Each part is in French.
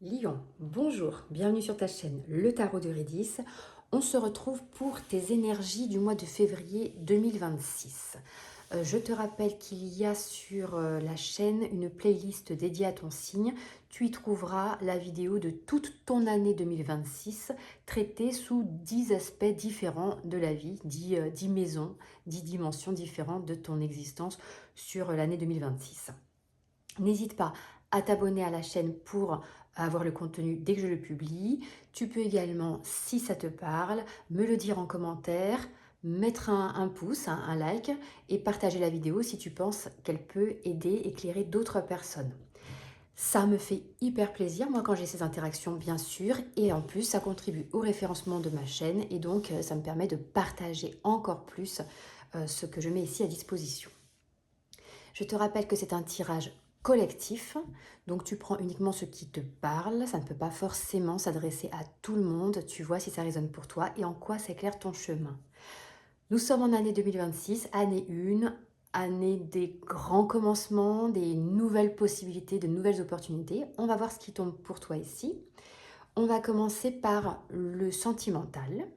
Lion, bonjour, bienvenue sur ta chaîne Le Tarot de Rédis. On se retrouve pour tes énergies du mois de février 2026. Je te rappelle qu'il y a sur la chaîne une playlist dédiée à ton signe. Tu y trouveras la vidéo de toute ton année 2026 traitée sous 10 aspects différents de la vie, 10 maisons, 10 dimensions différentes de ton existence sur l'année 2026. N'hésite pas à t'abonner à la chaîne pour avoir le contenu dès que je le publie. Tu peux également, si ça te parle, me le dire en commentaire, mettre un pouce, un like et partager la vidéo si tu penses qu'elle peut aider, éclairer d'autres personnes. Ça me fait hyper plaisir, moi, quand j'ai ces interactions, bien sûr, et en plus, ça contribue au référencement de ma chaîne et donc ça me permet de partager encore plus ce que je mets ici à disposition. Je te rappelle que c'est un tirage collectif, donc tu prends uniquement ce qui te parle, ça ne peut pas forcément s'adresser à tout le monde, tu vois si ça résonne pour toi et en quoi s'éclaire ton chemin. Nous sommes en année 2026, année 1, année des grands commencements, des nouvelles possibilités, de nouvelles opportunités. On va voir ce qui tombe pour toi ici. On va commencer par le sentimental,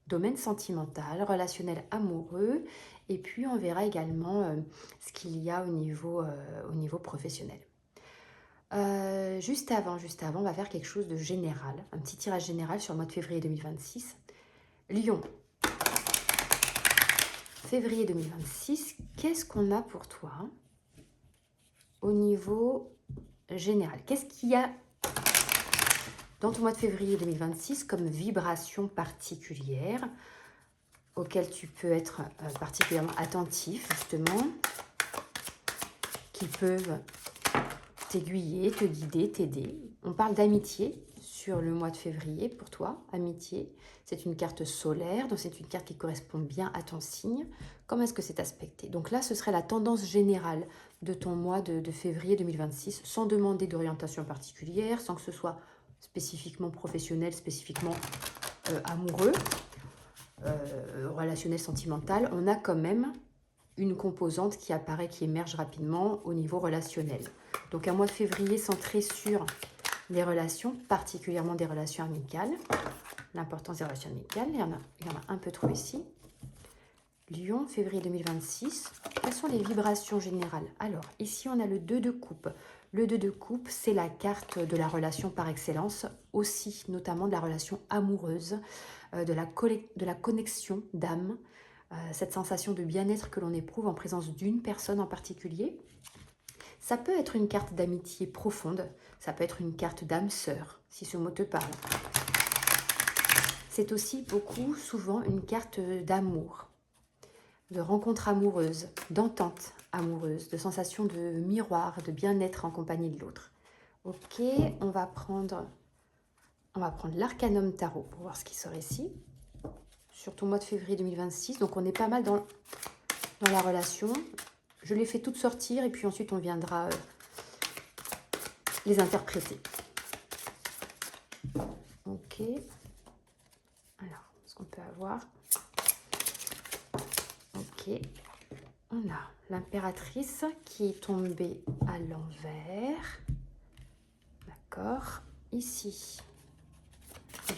domaine sentimental, relationnel amoureux, et puis on verra également ce qu'il y a au niveau professionnel. Juste avant, on va faire quelque chose de général, un petit tirage général sur le mois de février 2026. Lion, février 2026, qu'est-ce qu'on a pour toi au niveau général? Qu'est-ce qu'il y a dans ton mois de février 2026 comme vibration particulière auquel tu peux être particulièrement attentif, justement, qui peuvent t'aiguiller, te guider, t'aider. On parle d'amitié sur le mois de février pour toi. Amitié, c'est une carte solaire, donc c'est une carte qui correspond bien à ton signe. Comment est-ce que c'est aspecté? Donc là, ce serait la tendance générale de ton mois de février 2026, sans demander d'orientation particulière, sans que ce soit spécifiquement professionnel, spécifiquement amoureux. Relationnel, sentimental, on a quand même une composante qui apparaît, qui émerge rapidement au niveau relationnel. Donc un mois de février centré sur les relations, particulièrement des relations amicales. L'importance des relations amicales, il y en a un peu trop ici. Lion, février 2026. Quelles sont les vibrations générales? Alors, ici, on a le 2 de coupe. Le 2 de coupe, c'est la carte de la relation par excellence, aussi notamment de la relation amoureuse, de la connexion d'âme, cette sensation de bien-être que l'on éprouve en présence d'une personne en particulier. Ça peut être une carte d'amitié profonde, ça peut être une carte d'âme sœur, si ce mot te parle. C'est aussi souvent une carte d'amour, de rencontre amoureuse, d'entente amoureuse, de sensation de miroir, de bien-être en compagnie de l'autre. Ok, on va prendre l'arcanum tarot pour voir ce qui sort ici, sur ton mois de février 2026. Donc on est pas mal dans la relation. Je les fais toutes sortir et puis ensuite on viendra les interpréter. Ok. Alors, ce qu'on peut avoir. Ok. On a l'impératrice qui est tombée à l'envers. D'accord. Ici,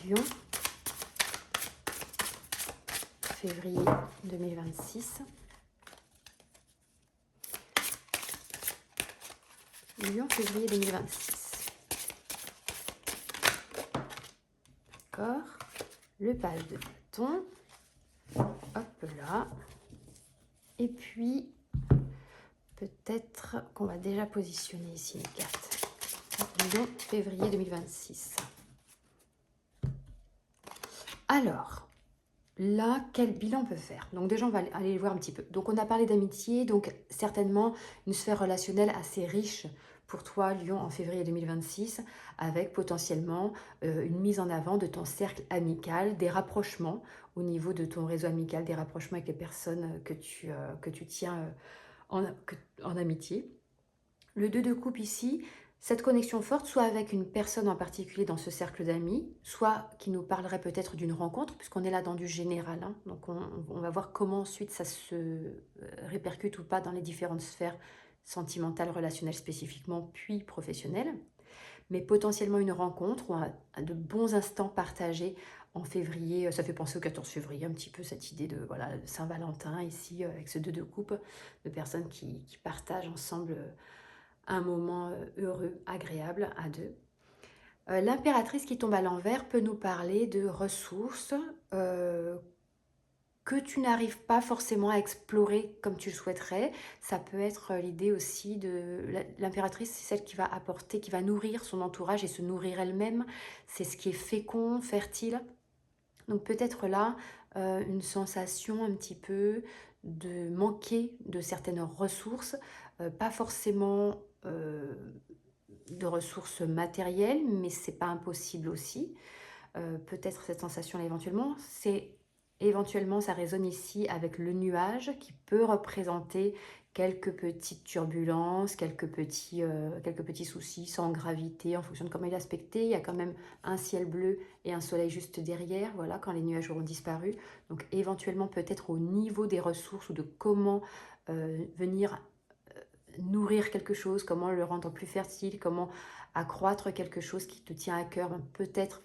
Lion. Février 2026. Lion, février 2026. D'accord. Le page de bâton. Hop là. Et puis, peut-être qu'on va déjà positionner ici les cartes. Lion, février 2026. Alors, là, quel bilan on peut faire? Donc déjà, on va aller voir un petit peu. Donc on a parlé d'amitié, donc certainement une sphère relationnelle assez riche pour toi, Lion, en février 2026, avec potentiellement une mise en avant de ton cercle amical, des rapprochements au niveau de ton réseau amical, des rapprochements avec les personnes que tu tiens en amitié. Le 2 de coupe ici, cette connexion forte, soit avec une personne en particulier dans ce cercle d'amis, soit qui nous parlerait peut-être d'une rencontre, puisqu'on est là dans du général. Hein. Donc on va voir comment ensuite ça se répercute ou pas dans les différentes sphères sentimentales, relationnelles spécifiquement, puis professionnelles. mais potentiellement une rencontre ou de bons instants partagés en février. Ça fait penser au 14 février, un petit peu cette idée de voilà, Saint-Valentin ici, avec ce 2 de coupe, de personnes qui partagent ensemble un moment heureux, agréable à deux. L'impératrice qui tombe à l'envers peut nous parler de ressources que tu n'arrives pas forcément à explorer comme tu le souhaiterais. Ça peut être l'idée aussi de... L'impératrice, c'est celle qui va apporter, qui va nourrir son entourage et se nourrir elle-même. C'est ce qui est fécond, fertile. Donc peut-être là, une sensation un petit peu de manquer de certaines ressources, pas forcément de ressources matérielles, mais c'est pas impossible aussi. Peut-être cette sensation-là éventuellement, ça résonne ici avec le nuage qui peut représenter quelques petites turbulences, quelques petits soucis sans gravité en fonction de comment il est aspecté. Il y a quand même un ciel bleu et un soleil juste derrière, voilà, quand les nuages auront disparu. Donc éventuellement peut-être au niveau des ressources ou de comment venir nourrir quelque chose, comment le rendre plus fertile, comment accroître quelque chose qui te tient à cœur, peut-être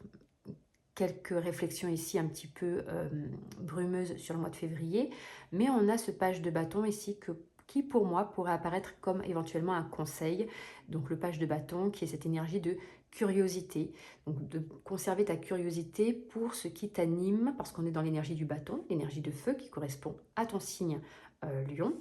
quelques réflexions ici un petit peu brumeuses sur le mois de février, mais on a ce page de bâton ici qui pour moi pourrait apparaître comme éventuellement un conseil. Donc le page de bâton qui est cette énergie de curiosité, donc de conserver ta curiosité pour ce qui t'anime, parce qu'on est dans l'énergie du bâton, l'énergie de feu qui correspond à ton signe Lion.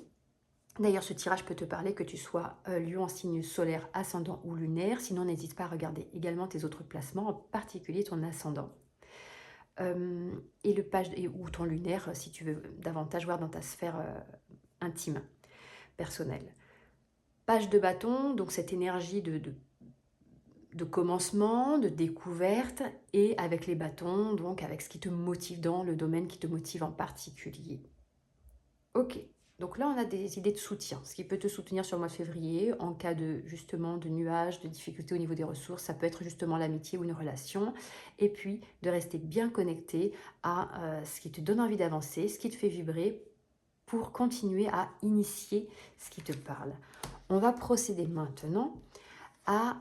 D'ailleurs, ce tirage peut te parler que tu sois Lion en signe solaire, ascendant ou lunaire. Sinon, n'hésite pas à regarder également tes autres placements, en particulier ton ascendant. Et le page ou ton lunaire, si tu veux davantage voir dans ta sphère intime, personnelle. Page de bâton, donc cette énergie de commencement, de découverte, et avec les bâtons, donc avec ce qui te motive dans le domaine qui te motive en particulier. Ok. Donc là, on a des idées de soutien, ce qui peut te soutenir sur le mois de février en cas de justement de nuages, de difficultés au niveau des ressources. Ça peut être justement l'amitié ou une relation. Et puis, de rester bien connecté à ce qui te donne envie d'avancer, ce qui te fait vibrer pour continuer à initier ce qui te parle. On va procéder maintenant à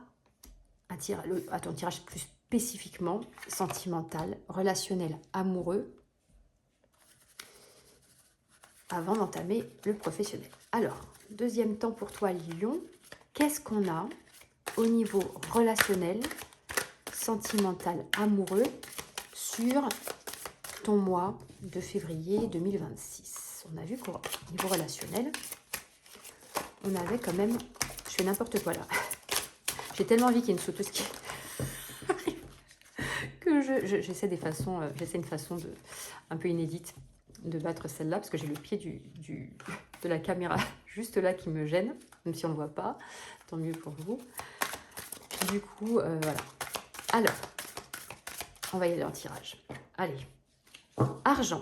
ton tirage plus spécifiquement sentimental, relationnel, amoureux, avant d'entamer le professionnel. Alors, deuxième temps pour toi, Lion. Qu'est-ce qu'on a au niveau relationnel, sentimental, amoureux sur ton mois de février 2026? On a vu qu'au niveau relationnel, on avait quand même... Je fais n'importe quoi là. J'ai tellement envie qu'il y ait une sauteuse qui arrive que j'essaie une façon un peu inédite de battre celle-là, parce que j'ai le pied de la caméra juste là qui me gêne, même si on ne le voit pas, tant mieux pour vous. Du coup, voilà. Alors, on va y aller en tirage. Allez, argent.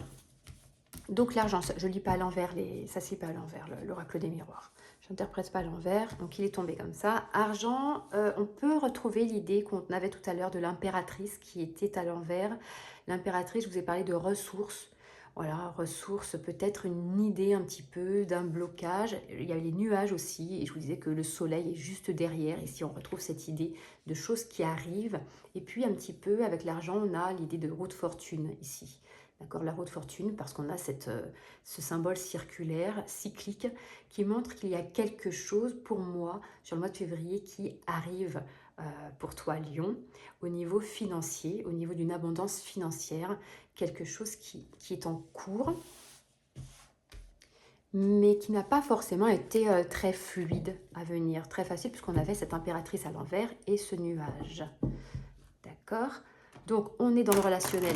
Donc l'argent, je ne lis pas à l'envers, ça ne se lit pas à l'envers, l'oracle des miroirs. Je n'interprète pas à l'envers, donc il est tombé comme ça. Argent, on peut retrouver l'idée qu'on avait tout à l'heure de l'impératrice qui était à l'envers. L'impératrice, je vous ai parlé de ressources. Voilà, ressources, peut-être une idée un petit peu d'un blocage. Il y a les nuages aussi, et je vous disais que le soleil est juste derrière. Ici, on retrouve cette idée de choses qui arrivent. Et puis, un petit peu, avec l'argent, on a l'idée de roue de fortune ici. D'accord, la roue de fortune, parce qu'on a ce symbole circulaire, cyclique, qui montre qu'il y a quelque chose pour moi sur le mois de février qui arrive pour toi, Lion, au niveau financier, au niveau d'une abondance financière, quelque chose qui est en cours, mais qui n'a pas forcément été très fluide à venir, très facile, puisqu'on avait cette impératrice à l'envers et ce nuage. D'accord? Donc, on est dans le relationnel,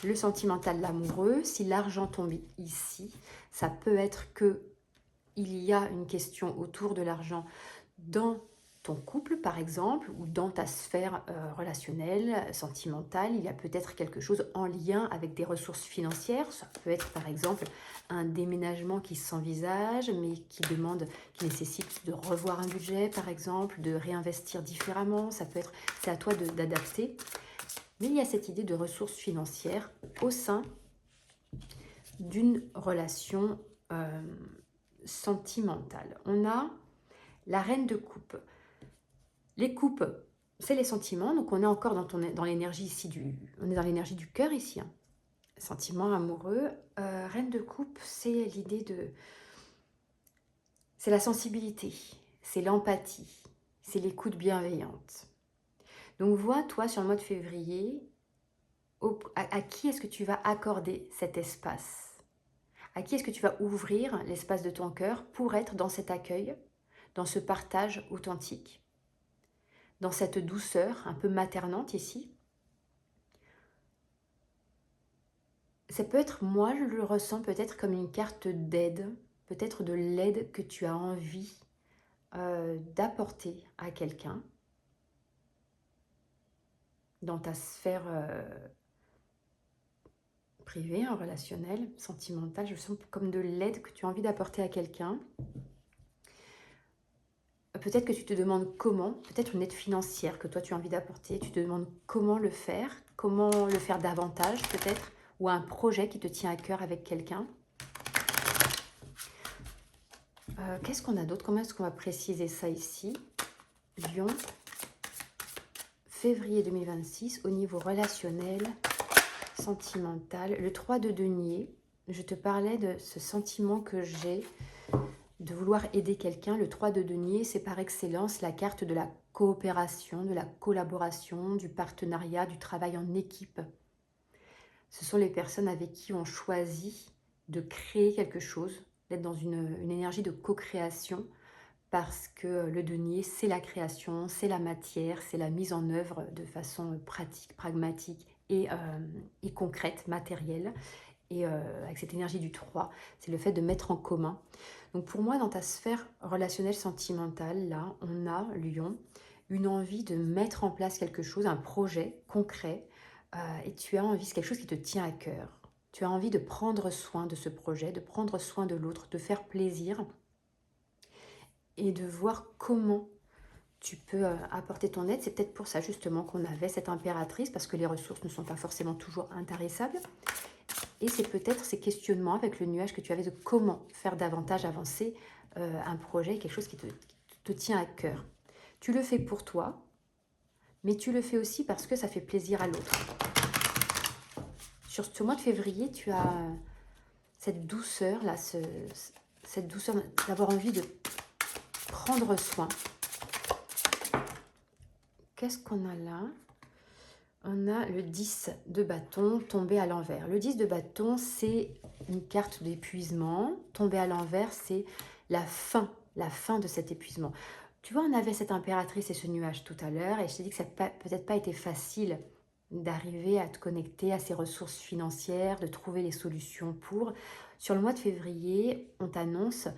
le sentimental, l'amoureux. Si l'argent tombe ici, ça peut être que il y a une question autour de l'argent dans ton couple, par exemple, ou dans ta sphère relationnelle, sentimentale. Il y a peut-être quelque chose en lien avec des ressources financières. Ça peut être, par exemple, un déménagement qui s'envisage, mais qui nécessite de revoir un budget, par exemple, de réinvestir différemment. Ça peut être, c'est à toi d'adapter. Mais il y a cette idée de ressources financières au sein d'une relation sentimentale. On a la reine de coupe. Les coupes, c'est les sentiments. Donc, on est encore dans l'énergie ici on est dans l'énergie du cœur ici, hein. Sentiments amoureux. Reine de coupe, c'est l'idée de... C'est la sensibilité, c'est l'empathie, c'est l'écoute bienveillante. Donc, vois, toi, sur le mois de février, à qui est-ce que tu vas accorder cet espace? À qui est-ce que tu vas ouvrir l'espace de ton cœur pour être dans cet accueil, dans ce partage authentique, dans cette douceur un peu maternante ici? Ça peut être, moi je le ressens peut-être comme une carte d'aide, peut-être de l'aide que tu as envie d'apporter à quelqu'un dans ta sphère privée, hein, relationnelle, sentimentale. Je sens comme de l'aide que tu as envie d'apporter à quelqu'un. Peut-être que tu te demandes comment, peut-être une aide financière que toi tu as envie d'apporter, tu te demandes comment le faire davantage peut-être, ou un projet qui te tient à cœur avec quelqu'un. Qu'est-ce qu'on a d'autre? Comment est-ce qu'on va préciser ça ici? Lion, février 2026, au niveau relationnel, sentimental. Le 3 de denier, je te parlais de ce sentiment que j'ai de vouloir aider quelqu'un. Le 3 de denier, c'est par excellence la carte de la coopération, de la collaboration, du partenariat, du travail en équipe. Ce sont les personnes avec qui on choisit de créer quelque chose, d'être dans une énergie de co-création, parce que le denier, c'est la création, c'est la matière, c'est la mise en œuvre de façon pratique, pragmatique et concrète, matérielle. Et avec cette énergie du 3, c'est le fait de mettre en commun. Donc pour moi, dans ta sphère relationnelle sentimentale, là, on a, Lion, une envie de mettre en place quelque chose, un projet concret, et tu as envie, c'est quelque chose qui te tient à cœur. Tu as envie de prendre soin de ce projet, de prendre soin de l'autre, de faire plaisir et de voir comment tu peux apporter ton aide. C'est peut-être pour ça justement qu'on avait cette impératrice, parce que les ressources ne sont pas forcément toujours intarissables. Et c'est peut-être ces questionnements avec le nuage que tu avais de comment faire davantage avancer un projet, quelque chose qui te tient à cœur. Tu le fais pour toi, mais tu le fais aussi parce que ça fait plaisir à l'autre. Sur ce mois de février, tu as cette douceur, là, cette douceur d'avoir envie de prendre soin. Qu'est-ce qu'on a là? On a le 10 de bâton tombé à l'envers. Le 10 de bâton, c'est une carte d'épuisement. Tombé à l'envers, c'est la fin de cet épuisement. Tu vois, on avait cette impératrice et ce nuage tout à l'heure, et je t'ai dit que ça n'a peut-être pas été facile d'arriver à te connecter à ces ressources financières, de trouver les solutions pour. Sur le mois de février, on t'annonce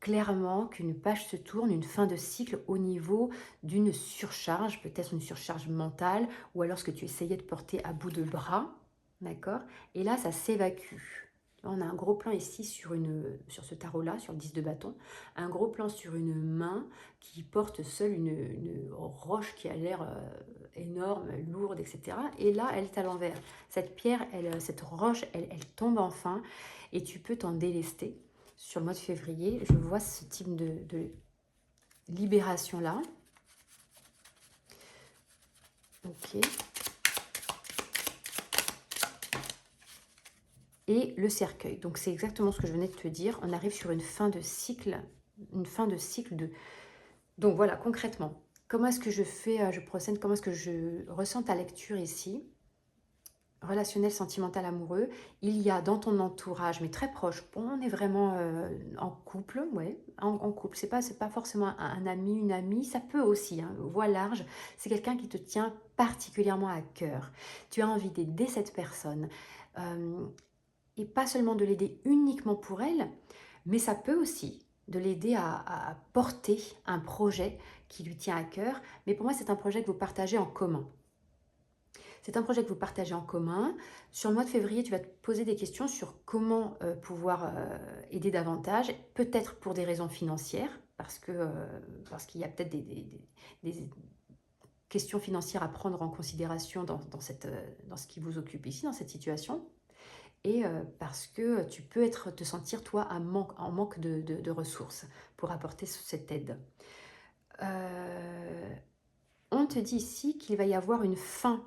clairement qu'une page se tourne, une fin de cycle au niveau d'une surcharge, peut-être une surcharge mentale, ou alors ce que tu essayais de porter à bout de bras, d'accord? Et là, ça s'évacue. On a un gros plan ici sur ce tarot-là, sur le 10 de bâton, un gros plan sur une main qui porte seule une roche qui a l'air énorme, lourde, etc. Et là, elle est à l'envers. Cette pierre, cette roche, elle tombe enfin, et tu peux t'en délester. Sur le mois de février, je vois ce type de libération-là. Ok. Et le cercueil. Donc, c'est exactement ce que je venais de te dire. On arrive sur une fin de cycle. Donc, voilà, concrètement, comment est-ce que je fais, je procède, comment est-ce que je ressens ta lecture ici? Relationnel, sentimental, amoureux, il y a dans ton entourage, mais très proche, bon, on est vraiment en couple, ouais, en couple, c'est pas forcément un ami, une amie, ça peut aussi, hein, voie large, c'est quelqu'un qui te tient particulièrement à cœur. Tu as envie d'aider cette personne, et pas seulement de l'aider uniquement pour elle, mais ça peut aussi de l'aider à porter un projet qui lui tient à cœur, mais pour moi c'est un projet que vous partagez en commun. C'est un projet que vous partagez en commun. Sur le mois de février, tu vas te poser des questions sur comment pouvoir aider davantage, peut-être pour des raisons financières, parce qu'il y a peut-être des questions financières à prendre en considération dans ce qui vous occupe ici, dans cette situation. Et parce que tu peux te sentir, toi, en manque de ressources pour apporter cette aide. On te dit ici qu'il va y avoir une fin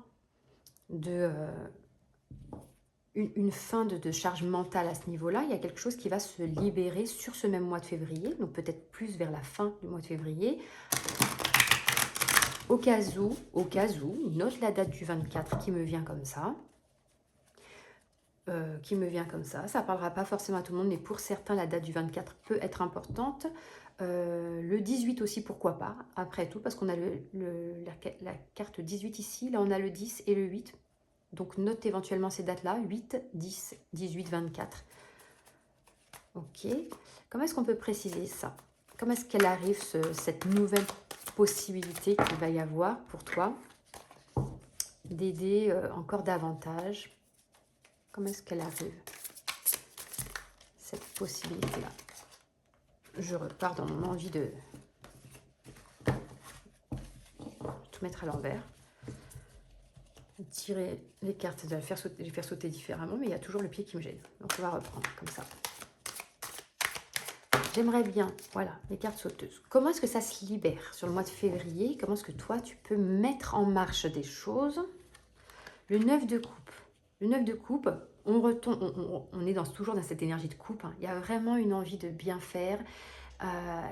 de... une fin de charge mentale à ce niveau-là. Il y a quelque chose qui va se libérer sur ce même mois de février, donc peut-être plus vers la fin du mois de février. Au cas où, note la date du 24 qui me vient comme ça. Ça ne parlera pas forcément à tout le monde, mais pour certains, la date du 24 peut être importante. Le 18 aussi, pourquoi pas, après tout, parce qu'on a la carte 18 ici, là on a le 10 et le 8. Donc note éventuellement ces dates-là, 8, 10, 18, 24. Ok. Comment est-ce qu'on peut préciser ça? Comment est-ce qu'elle arrive, cette nouvelle possibilité qu'il va y avoir pour toi d'aider encore davantage? Comment est-ce qu'elle arrive, cette possibilité-là? Je repars dans mon envie de tout mettre à l'envers. Tirer les cartes, de les faire sauter différemment, mais il y a toujours le pied qui me gêne. Donc on va reprendre comme ça. J'aimerais bien, voilà, les cartes sauteuses. Comment est-ce que ça se libère sur le mois de février? Comment est-ce que toi, tu peux mettre en marche des choses? Le 9 de coupe. Le 9 de coupe, on retombe, on est toujours dans cette énergie de coupe. Hein. Il y a vraiment une envie de bien faire.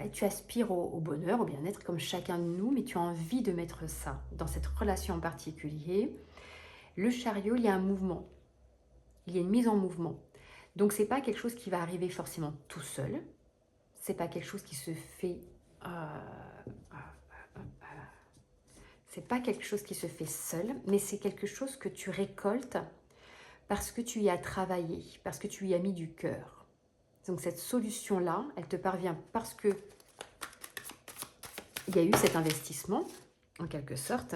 Et tu aspires au bonheur, au bien-être, comme chacun de nous, mais tu as envie de mettre ça dans cette relation en particulier. Le chariot, il y a un mouvement. Il y a une mise en mouvement. Donc, ce n'est pas quelque chose qui va arriver forcément tout seul. Ce n'est pas quelque chose qui se fait... c'est pas quelque chose qui se fait seul, mais c'est quelque chose que tu récoltes parce que tu y as travaillé, parce que tu y as mis du cœur. Donc cette solution-là, elle te parvient parce que il y a eu cet investissement, en quelque sorte.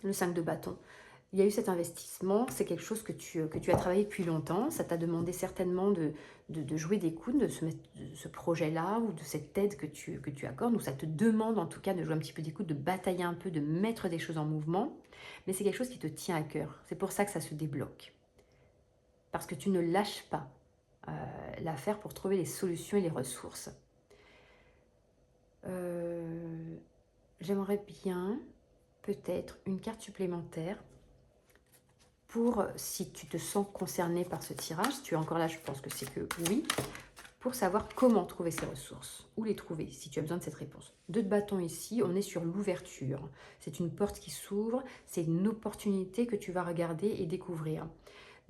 Le 5 de bâton. Il y a eu cet investissement, c'est quelque chose que tu as travaillé depuis longtemps. Ça t'a demandé certainement de jouer des coudes, de ce projet-là ou de cette aide que tu accordes. Ou ça te demande en tout cas de jouer un petit peu des coudes, de batailler un peu, de mettre des choses en mouvement. Mais c'est quelque chose qui te tient à cœur. C'est pour ça que ça se débloque. Parce que tu ne lâches pas l'affaire pour trouver les solutions et les ressources. J'aimerais bien peut-être une carte supplémentaire pour, si tu te sens concerné par ce tirage, si tu es encore là, je pense que c'est que oui, pour savoir comment trouver ces ressources, où les trouver, si tu as besoin de cette réponse. 2 de bâton ici, on est sur l'ouverture. C'est une porte qui s'ouvre, c'est une opportunité que tu vas regarder et découvrir.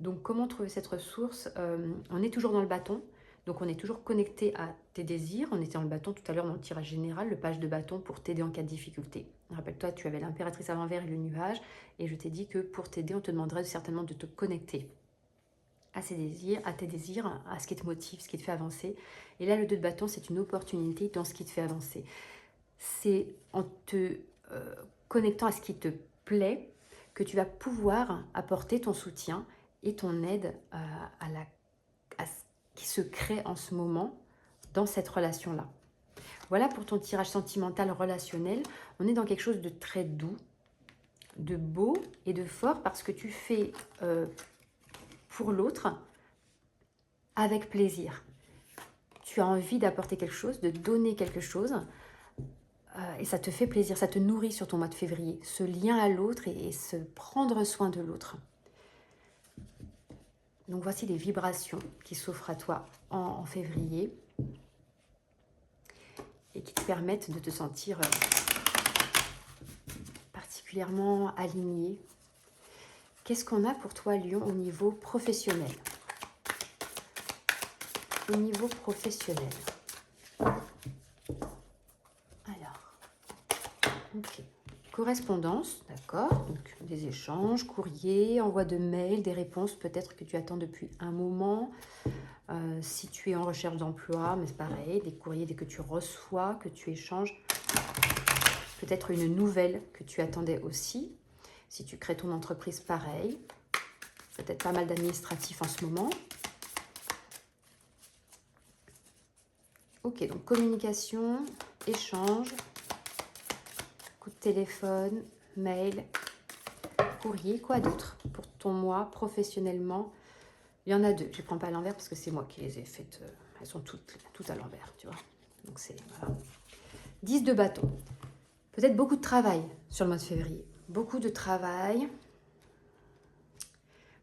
Donc, comment trouver cette ressource? On est toujours dans le bâton, donc on est toujours connecté à tes désirs. On était dans le bâton tout à l'heure dans le tirage général, le page de bâton pour t'aider en cas de difficulté. Rappelle-toi, tu avais l'impératrice à l'envers et le nuage, et je t'ai dit que pour t'aider, on te demanderait certainement de te connecter à ces désirs, à tes désirs, à ce qui te motive, ce qui te fait avancer. Et là, le 2 de bâton, c'est une opportunité dans ce qui te fait avancer. C'est en te connectant à ce qui te plaît que tu vas pouvoir apporter ton soutien et ton aide à ce qui se crée en ce moment dans cette relation-là. Voilà pour ton tirage sentimental relationnel. On est dans quelque chose de très doux, de beau et de fort parce que tu fais pour l'autre avec plaisir. Tu as envie d'apporter quelque chose, de donner quelque chose et ça te fait plaisir, ça te nourrit sur ton mois de février. Ce lien à l'autre et se prendre soin de l'autre. Donc voici les vibrations qui s'offrent à toi en février et qui te permettent de te sentir particulièrement aligné. Qu'est-ce qu'on a pour toi, Lion, au niveau professionnel? Au niveau professionnel. Alors, ok. Correspondance, d'accord. Donc des échanges, courriers, envoi de mails, des réponses peut-être que tu attends depuis un moment. Si tu es en recherche d'emploi, mais c'est pareil, des courriers dès que tu reçois, que tu échanges. Peut-être une nouvelle que tu attendais aussi. Si tu crées ton entreprise, pareil. Peut-être pas mal d'administratifs en ce moment. Ok, donc communication, échange, coup de téléphone, mail, courrier, quoi d'autre pour ton mois professionnellement? Il y en a 2, je ne prends pas à l'envers parce que c'est moi qui les ai faites, elles sont toutes à l'envers, tu vois. Donc c'est, voilà. 10 de bâton. Peut-être beaucoup de travail sur le mois de février. Beaucoup de travail,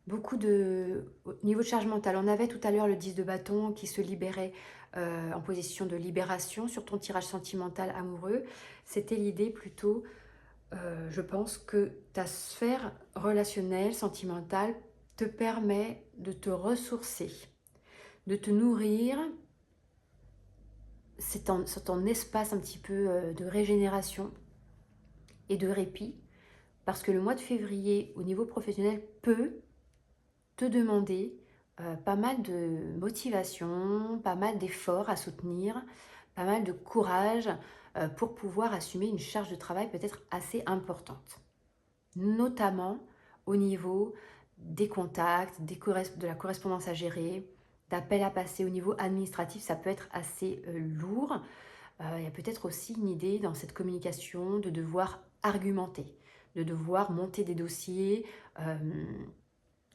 beaucoup de... Au niveau de charge mentale, on avait tout à l'heure le 10 de bâton qui se libérait en position de libération sur ton tirage sentimental amoureux. C'était l'idée plutôt, je pense, que ta sphère relationnelle, sentimentale, te permet de te ressourcer, de te nourrir. C'est ton espace un petit peu de régénération et de répit. Parce que le mois de février, au niveau professionnel, peut te demander pas mal de motivation, pas mal d'efforts à soutenir, pas mal de courage pour pouvoir assumer une charge de travail peut-être assez importante. Notamment au niveau des contacts, de la correspondance à gérer, d'appels à passer au niveau administratif, ça peut être assez lourd. Il y a peut-être aussi une idée dans cette communication de devoir argumenter, de devoir monter des dossiers.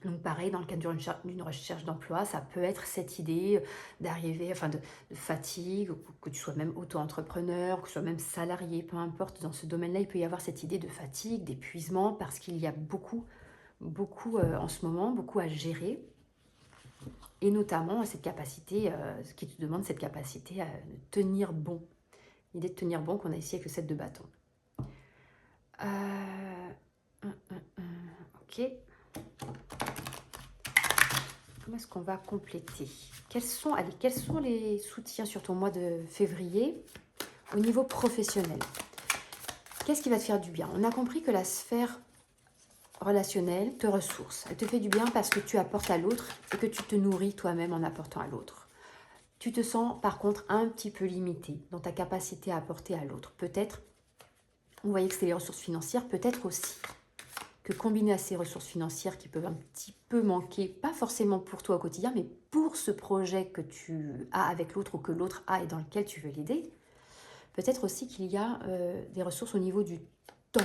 Donc pareil, dans le cadre d'une recherche d'emploi, ça peut être cette idée d'arriver, enfin de fatigue, ou que tu sois même auto-entrepreneur, que tu sois même salarié, peu importe, dans ce domaine-là, il peut y avoir cette idée de fatigue, d'épuisement, parce qu'il y a beaucoup en ce moment, beaucoup à gérer. Et notamment cette capacité, ce qui te demande cette capacité à tenir bon. L'idée de tenir bon qu'on a ici avec le 7 de bâton. Ok. Comment est-ce qu'on va compléter? Quels sont les soutiens sur ton mois de février au niveau professionnel? Qu'est-ce qui va te faire du bien? On a compris que la sphère relationnelle te ressource. Elle te fait du bien parce que tu apportes à l'autre et que tu te nourris toi-même en apportant à l'autre. Tu te sens par contre un petit peu limité dans ta capacité à apporter à l'autre. Peut-être, vous voyez que c'est les ressources financières, peut-être aussi que combiné à ces ressources financières qui peuvent un petit peu manquer, pas forcément pour toi au quotidien, mais pour ce projet que tu as avec l'autre ou que l'autre a et dans lequel tu veux l'aider, peut-être aussi qu'il y a des ressources au niveau du temps,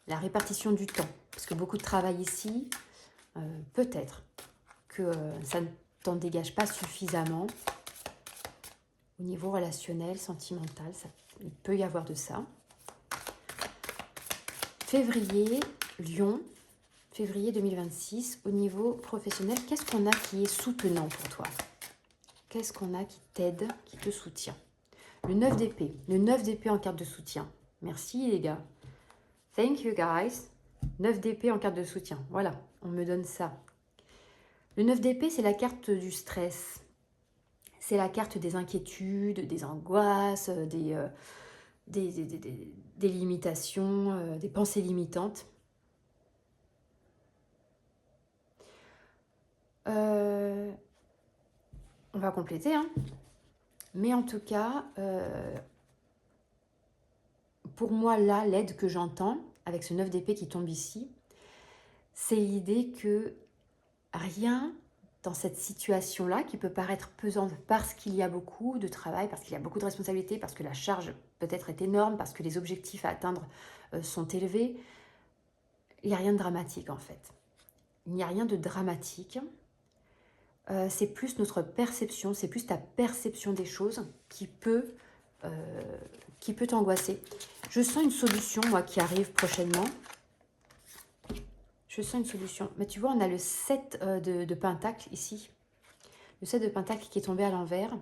la répartition du temps. Parce que beaucoup de travail ici, peut-être que ça ne t'en dégage pas suffisamment au niveau relationnel, sentimental, il peut y avoir de ça. Février, Lion, février 2026, au niveau professionnel, qu'est-ce qu'on a qui est soutenant pour toi? Qu'est-ce qu'on a qui t'aide, qui te soutient? Le 9 d'épée. Le 9 d'épée en carte de soutien. Merci les gars. Thank you guys. 9 d'épée en carte de soutien. Voilà, on me donne ça. Le 9 d'épée, c'est la carte du stress. C'est la carte des inquiétudes, des angoisses, des limitations, des pensées limitantes. On va compléter, hein. Mais en tout cas, pour moi, là, l'aide que j'entends, avec ce 9 d'épée qui tombe ici, c'est l'idée que rien dans cette situation-là, qui peut paraître pesante parce qu'il y a beaucoup de travail, parce qu'il y a beaucoup de responsabilités, parce que la charge peut-être est énorme, parce que les objectifs à atteindre sont élevés, il n'y a rien de dramatique en fait. Il n'y a rien de dramatique. C'est plus notre perception, c'est plus ta perception des choses qui peut t'angoisser. Je sens une solution, moi, qui arrive prochainement. Je sens une solution. Mais tu vois, on a le 7 de Pentacle ici. Le 7 de Pentacle qui est tombé à l'envers.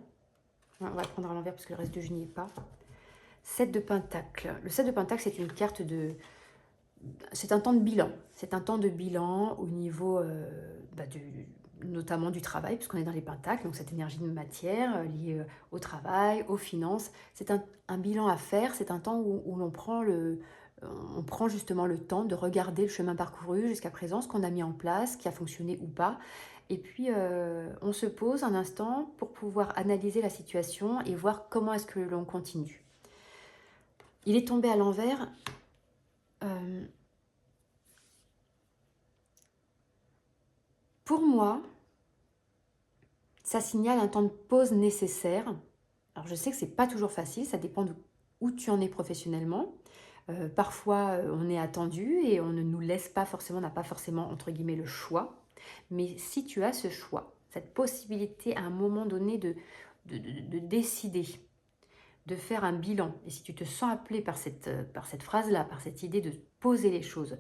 On va le prendre à l'envers parce que le reste du jeu n'y est pas. 7 de Pentacle. Le 7 de Pentacle, c'est une carte de... C'est un temps de bilan. C'est un temps de bilan au niveau notamment du travail, puisqu'on est dans les pentacles, donc cette énergie de matière liée au travail, aux finances. C'est un bilan à faire, c'est un temps où l'on prend on prend justement le temps de regarder le chemin parcouru jusqu'à présent, ce qu'on a mis en place, qui a fonctionné ou pas. Et puis, on se pose un instant pour pouvoir analyser la situation et voir comment est-ce que l'on continue. Il est tombé à l'envers. Pour moi, ça signale un temps de pause nécessaire. Alors, je sais que c'est pas toujours facile, ça dépend de où tu en es professionnellement. Parfois, on est attendu et on ne nous laisse pas forcément, on n'a pas forcément, entre guillemets, le choix. Mais si tu as ce choix, cette possibilité à un moment donné de décider, de faire un bilan, et si tu te sens appelé par cette phrase-là, par cette idée de poser les choses,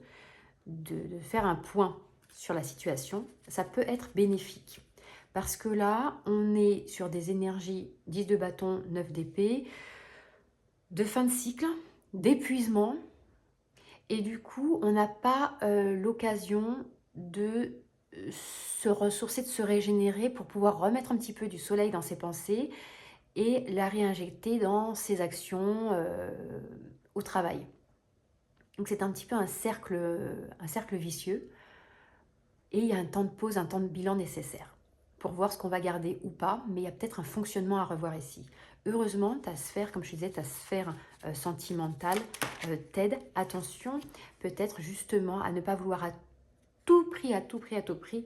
de faire un point sur la situation, ça peut être bénéfique. Parce que là, on est sur des énergies 10 de bâton, 9 d'épée, de fin de cycle, d'épuisement, et du coup, on n'a pas l'occasion de se ressourcer, de se régénérer pour pouvoir remettre un petit peu du soleil dans ses pensées et la réinjecter dans ses actions au travail. Donc c'est un petit peu un cercle vicieux, et il y a un temps de pause, un temps de bilan nécessaire pour voir ce qu'on va garder ou pas, mais il y a peut-être un fonctionnement à revoir ici. Heureusement, ta sphère, comme je disais, ta sphère sentimentale t'aide. Attention, peut-être justement à ne pas vouloir à tout prix,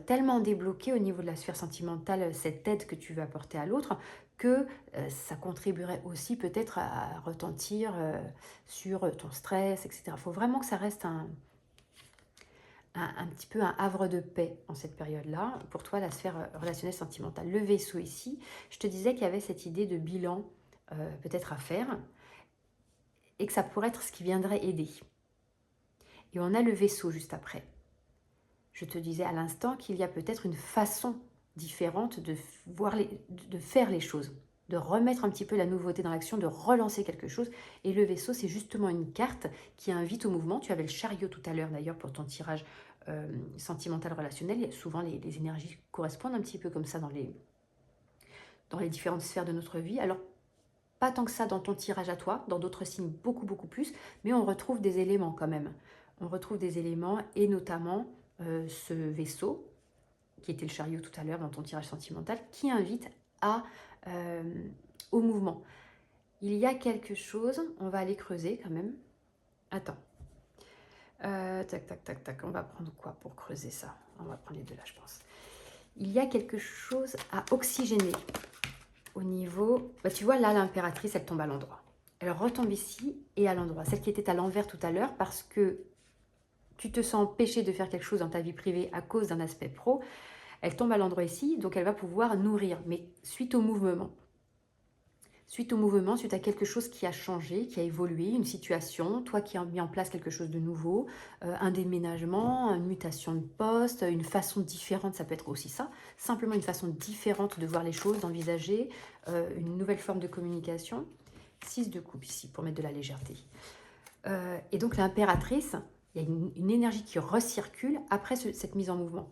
tellement débloquer au niveau de la sphère sentimentale cette aide que tu veux apporter à l'autre, que ça contribuerait aussi peut-être à retentir sur ton stress, etc. Il faut vraiment que ça reste un petit peu un havre de paix en cette période-là, pour toi, la sphère relationnelle sentimentale. Le vaisseau ici, je te disais qu'il y avait cette idée de bilan peut-être à faire, et que ça pourrait être ce qui viendrait aider. Et on a le vaisseau juste après. Je te disais à l'instant qu'il y a peut-être une façon différente de faire les choses, de remettre un petit peu la nouveauté dans l'action, de relancer quelque chose. Et le vaisseau, c'est justement une carte qui invite au mouvement. Tu avais le chariot tout à l'heure d'ailleurs pour ton tirage sentimental relationnel. Souvent les énergies correspondent un petit peu comme ça dans les différentes sphères de notre vie. Alors, pas tant que ça dans ton tirage à toi, dans d'autres signes beaucoup plus, mais on retrouve des éléments quand même. On retrouve des éléments, et notamment ce vaisseau, qui était le chariot tout à l'heure dans ton tirage sentimental, qui invite au mouvement. Il y a quelque chose, on va aller creuser quand même. Attends. Tac, on va prendre quoi pour creuser ça? On va prendre les deux là, je pense. Il y a quelque chose à oxygéner au niveau... Bah, tu vois, là, l'impératrice, elle tombe à l'endroit. Elle retombe ici et à l'endroit. Celle qui était à l'envers tout à l'heure, parce que tu te sens empêché de faire quelque chose dans ta vie privée à cause d'un aspect pro, elle tombe à l'endroit ici, donc elle va pouvoir nourrir, mais suite au mouvement. Suite à quelque chose qui a changé, qui a évolué, une situation, toi qui as mis en place quelque chose de nouveau, un déménagement, une mutation de poste, une façon différente, ça peut être aussi ça, simplement une façon différente de voir les choses, d'envisager, une nouvelle forme de communication. 6 de coupe ici, pour mettre de la légèreté. Et donc l'impératrice, il y a une énergie qui recircule après cette mise en mouvement.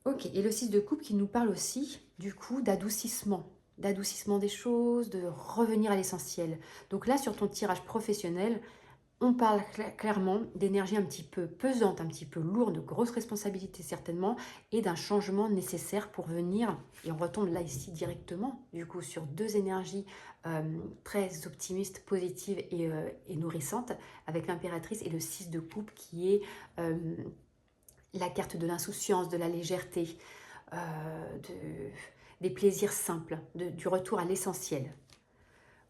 Ok, et le 6 de coupe qui nous parle aussi, du coup, d'adoucissement des choses, de revenir à l'essentiel. Donc là, sur ton tirage professionnel, on parle clairement d'énergie un petit peu pesante, un petit peu lourde, de grosses responsabilités certainement, et d'un changement nécessaire pour venir, et on retombe là ici directement, du coup, sur deux énergies très optimistes, positives et nourrissantes, avec l'impératrice et le 6 de coupe qui est la carte de l'insouciance, de la légèreté, des plaisirs simples, du retour à l'essentiel.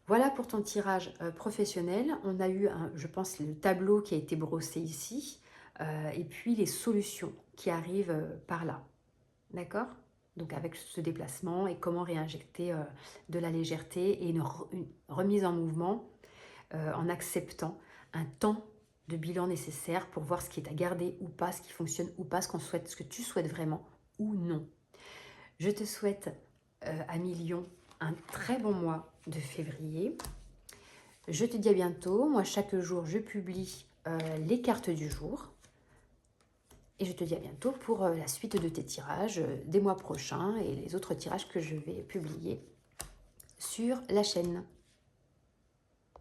Voilà pour ton tirage professionnel. On a eu, je pense, le tableau qui a été brossé ici, et puis les solutions qui arrivent par là. D'accord? Donc avec ce déplacement et comment réinjecter de la légèreté et une remise en mouvement en acceptant un temps de bilan nécessaire pour voir ce qui est à garder ou pas, ce qui fonctionne ou pas, ce que tu souhaites vraiment ou non. Je te souhaite à Lion un très bon mois de février. Je te dis à bientôt. Moi, chaque jour, je publie les cartes du jour. Et je te dis à bientôt pour la suite de tes tirages des mois prochains et les autres tirages que je vais publier sur la chaîne.